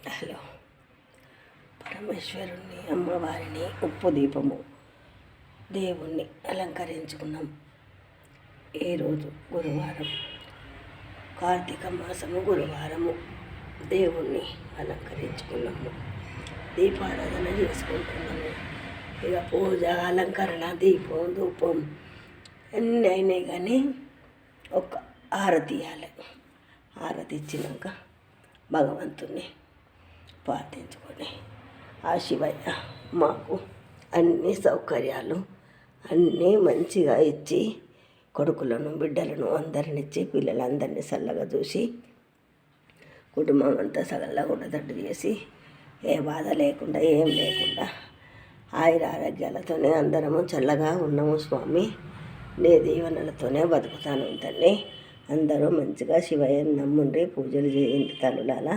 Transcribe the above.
Hello. పరమేశ్వరుణ్ణి, అమ్మవారిని, ఉప్పు దీపము, దేవుణ్ణి అలంకరించుకున్నాం. ఈరోజు గురువారం, కార్తీక మాసము గురువారము. దేవుణ్ణి అలంకరించుకున్నాము, దీపారాధన చేసుకుంటున్నాము. ఇక పూజ, అలంకరణ, దీపం, ధూపం అన్నీ అయినాయి. కానీ ఒక హారతి ఇవ్వాలి. హారతి ఇచ్చినాక భగవంతుణ్ణి ప్రార్థించుకొని, ఆ శివయ్య మాకు అన్ని సౌకర్యాలు అన్నీ మంచిగా ఇచ్చి, కొడుకులను, బిడ్డలను అందరినిచ్చి, పిల్లలందరినీ చల్లగా చూసి, కుటుంబం అంతా సగల్లా ఉండదట్టు చేసి, ఏ బాధ లేకుండా, ఏం లేకుండా ఆయుర ఆరోగ్యాలతోనే అందరము చల్లగా ఉన్నాము స్వామి. నీ దీవెనలతోనే బతుకుతాను తండ్రి. అందరూ మంచిగా శివయ్యని నమ్ముండ్రి, పూజలు చేయండి తల్లులాల.